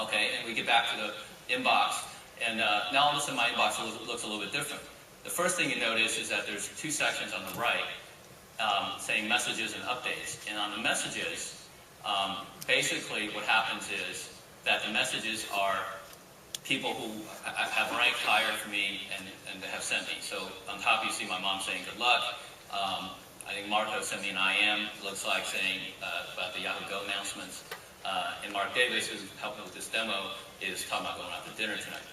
Okay, and we get back to the inbox, and now all of a sudden my inbox looks a little bit different. The first thing you notice is that there's two sections on the right saying messages and updates. And on the messages, basically what happens is that the messages are people who have ranked higher for me and have sent me. So on top you see my mom saying good luck. I think Marco sent me an IM, looks like, saying about the Yahoo Go announcements. And Mark Davis, who's helped me with this demo, is talking about going out to dinner tonight.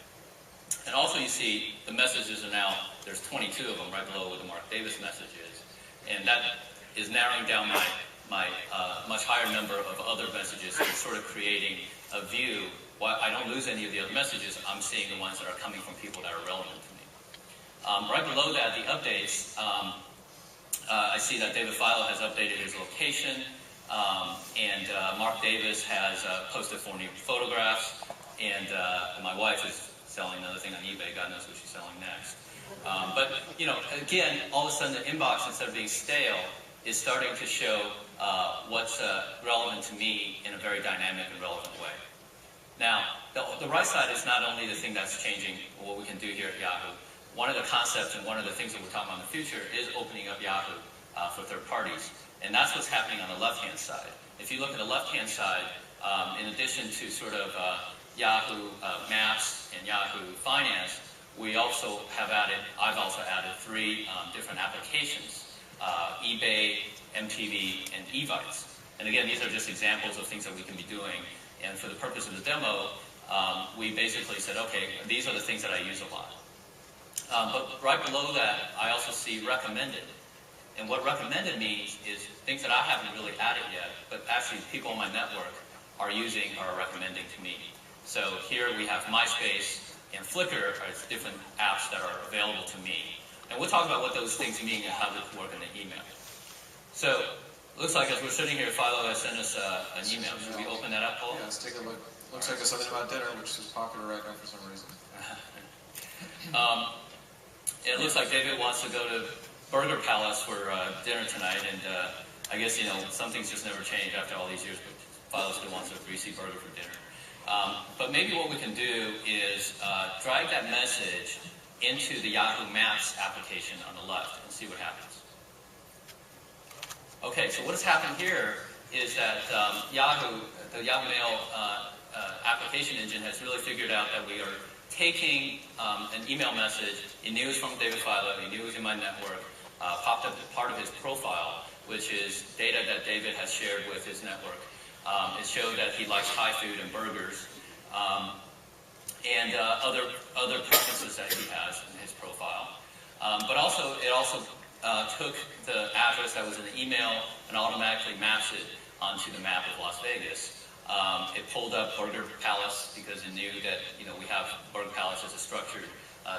And also you see the messages are now, there's 22 of them right below where the Mark Davis message is. And that is narrowing down my much higher number of other messages, and sort of creating a view. While I don't lose any of the other messages, I'm seeing the ones that are coming from people that are relevant to me. Right below that, the updates, I see that David Filo has updated his location, and Mark Davis has posted 4 new photographs, and my wife is selling another thing on eBay. God knows what she's selling next. But, you know, again, all of a sudden the inbox, instead of being stale, is starting to show what's relevant to me in a very dynamic and relevant way. Now, the right side is not only the thing that's changing what we can do here at Yahoo. One of the concepts and one of the things that we're talking about in the future is opening up Yahoo for third parties. And that's what's happening on the left-hand side. If you look at the left-hand side, in addition to sort of Yahoo Maps and Yahoo Finance, I've also added 3 different applications, eBay, MTV, and eVites. And again, these are just examples of things that we can be doing. And for the purpose of the demo, we basically said, okay, these are the things that I use a lot. But right below that, I also see recommended. And what recommended means is things that I haven't really added yet, but actually people on my network are using or are recommending to me. So here we have MySpace and Flickr are different apps that are available to me. And we'll talk about what those things mean and how they work in the email. So looks like as we're sitting here, Philo has sent us an email. Should we open that up, Paul? Yeah, let's take a look. Looks like there's something about dinner, which is popular right now for some reason. It looks like David wants to go to Burger Palace for dinner tonight, and I guess, you know, some things just never change after all these years, but Philo still wants a greasy burger for dinner. But maybe what we can do is drag that message into the Yahoo Maps application on the left and see what happens. Okay, so what has happened here is that the Yahoo Mail application engine has really figured out that we are taking an email message. It knew it was from David Filo, it knew it was in my network, popped up as part of his profile, which is data that David has shared with his network. It showed that he likes Thai food and burgers, and other preferences that he has in his profile. But also, it also took the address that was in the email and automatically maps it onto the map of Las Vegas. It pulled up Burger Palace because it knew that, you know, we have Burger Palace as a structured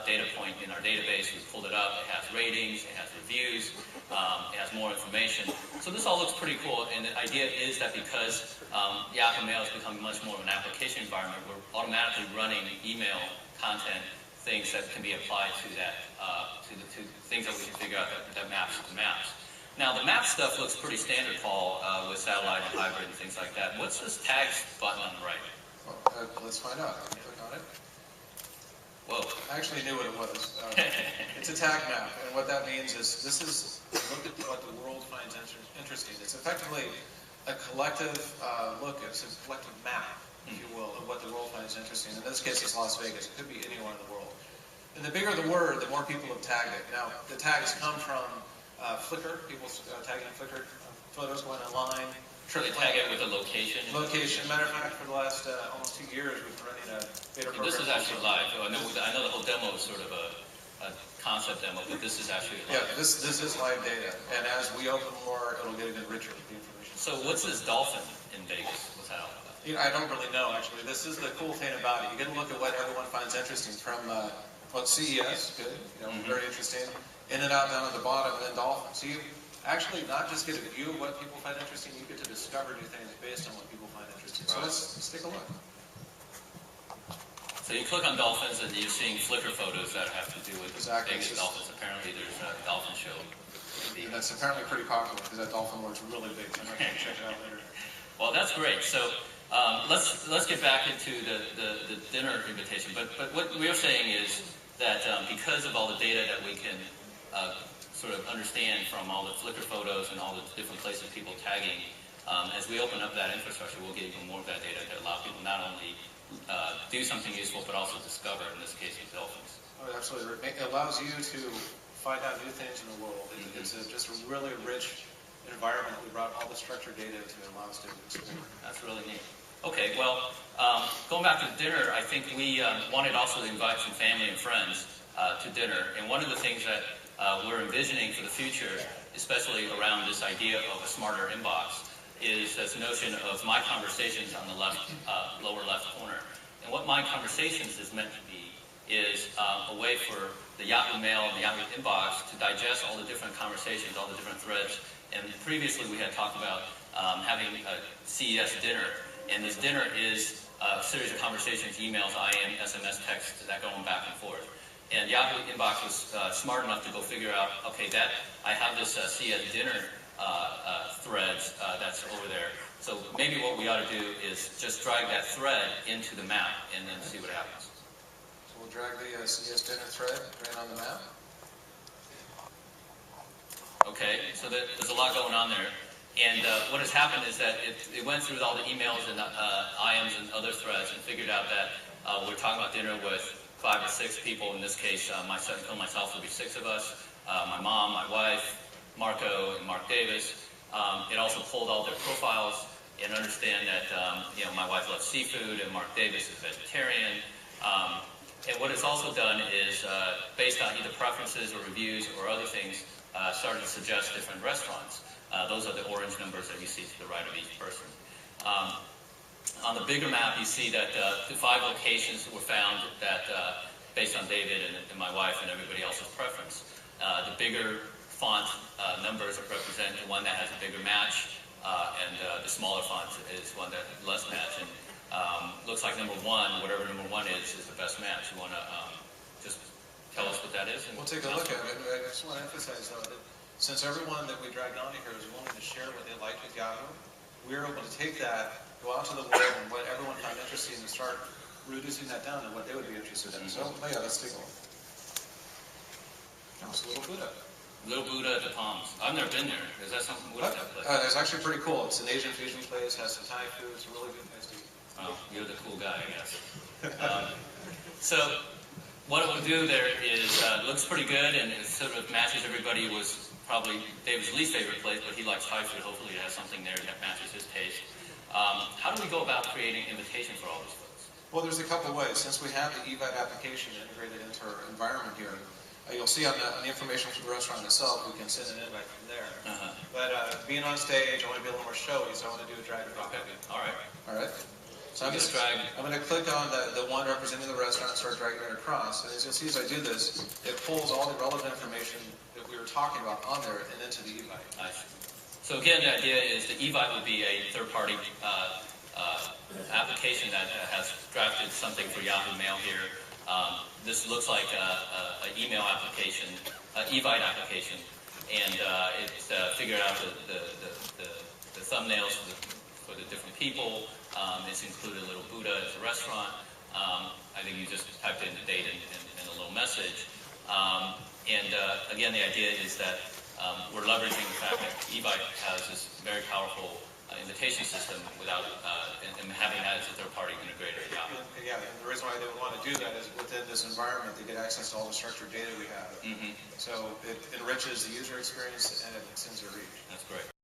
data point in our database. We pulled it up. It has ratings. It has reviews. It has more information. So this all looks pretty cool. And the idea is that because Yahoo Mail is becoming much more of an application environment, we're automatically running email content things that can be applied to that, to things that we can figure out that maps to maps. Now, the map stuff looks pretty standard, Paul, with satellite and hybrid and things like that. What's this tags button on the right? Well, let's find out. Can you click on it? Whoa. I actually knew what it was. It's a tag map, and what that means is this is look at what the world finds interesting. It's effectively a collective look. It's a collective map, if you will, of what the world finds interesting. In this case, it's Las Vegas. It could be anywhere in the world. And the bigger the word, the more people have tagged it. Now, the tags come from Flickr, people tagging Flickr photos going online. They tag it with a location. Location. Matter of fact, for the last almost 2 years, we've been running a beta program. This is actually live. I know the whole demo is sort of a concept demo, but this is actually live. Yeah, this is live data. And as we open more, it'll get even richer with the information. So what's this dolphin in Vegas? What's that all about? You know, I don't really know, actually. This is the cool thing about it. You get a look at what everyone finds interesting from CES, good, you know, very interesting. In and out down at the bottom, and then dolphins. So you actually not just get a view of what people find interesting, you get to discover new things based on what people find interesting. So let's take a look. So you click on dolphins and you're seeing Flickr photos that have to do with Vegas dolphins. Apparently there's a dolphin show. And that's apparently pretty popular because that dolphin looks really big. So I'm going to check it out later. Well, that's great. So Let's get back into the dinner invitation. But what we're saying is that because of all the data that we can sort of understand from all the Flickr photos and all the different places people tagging, as we open up that infrastructure, we'll get even more of that data to allow people not only do something useful, but also discover, in this case, with dolphins. Oh, absolutely. It allows you to find out new things in the world. It's just a really rich environment. We brought all the structured data to allow us to explore. That's really neat. Okay, well, going back to dinner, I think we wanted also to invite some family and friends to dinner. And one of the things that we're envisioning for the future, especially around this idea of a smarter inbox, is this notion of My Conversations on the left, lower left corner. And what My Conversations is meant to be is a way for the Yahoo Mail and the Yahoo inbox to digest all the different conversations, all the different threads. And previously we had talked about having a CES dinner. And this dinner is a series of conversations, emails, IM, SMS, texts, that going back and forth. And Yahoo Inbox was smart enough to go figure out, okay, that I have this CES dinner threads that's over there. So maybe what we ought to do is just drag that thread into the map and then see what happens. So we'll drag the CES dinner thread right on the map. Okay, so there's a lot going on there. And what has happened is that it went through all the emails and IMs and other threads and figured out that we're talking about dinner with 5 or 6 people. In this case, myself would be 6 of us. My mom, my wife, Marco, and Mark Davis. It also pulled all their profiles and understand that my wife loves seafood and Mark Davis is vegetarian. And what it's also done is, based on either preferences or reviews or other things, started to suggest different restaurants. Those are the orange numbers that you see to the right of each person. On the bigger map, you see that the 5 locations were found that, based on David and my wife and everybody else's preference. The bigger font numbers represent the one that has a bigger match, and the smaller font is one that has less match. And looks like number 1, whatever number 1 is the best match. You want to just tell us what that is? We'll take a look at it. I just want to emphasize, though, that since everyone that we dragged on here is willing to share what they like with Yahoo, we're able to take that, go out to the world, and what everyone found interesting, and start reducing that down to what they would be interested in. So, yeah, let's take a look. Oh, it's a Little Buddha. Little Buddha at the Palms. I've never been there. Is that something? What is that place? It's actually pretty cool. It's an Asian fusion place, has some Thai food. It's a really good place to eat. Oh, you're the cool guy, I guess. So what it will do there is, looks pretty good, and it sort of matches everybody. Was probably David's least favorite place, but he likes Thai food. Hopefully it has something there that matches his taste. How do we go about creating invitations for all these folks? Well, there's a couple ways. Since we have the eVite application integrated into our environment here, you'll see on the information for the restaurant itself, we can send an invite from there. But being on stage, I want to be a little more showy, so I want to do a drag and drop. Okay. All right. All right. So I'm going to click on the one representing the restaurant and start dragging it across. And as you'll see as I do this, it pulls all the relevant information that we were talking about on there and into the eVite. Nice. So again, the idea is the eVite would be a third-party application that has drafted something for Yahoo Mail here. This looks like an email application, an eVite application, and it's figured out the thumbnails for the different people. It's included Little Buddha as a restaurant. I think you just typed in the date and a little message. Again, the idea is that we're leveraging the fact that eVite has this very powerful invitation system without and having that as a third-party integrator. Yeah, and the reason why they would want to do that is within this environment, they get access to all the structured data we have. So it enriches the user experience and it extends their reach. That's great.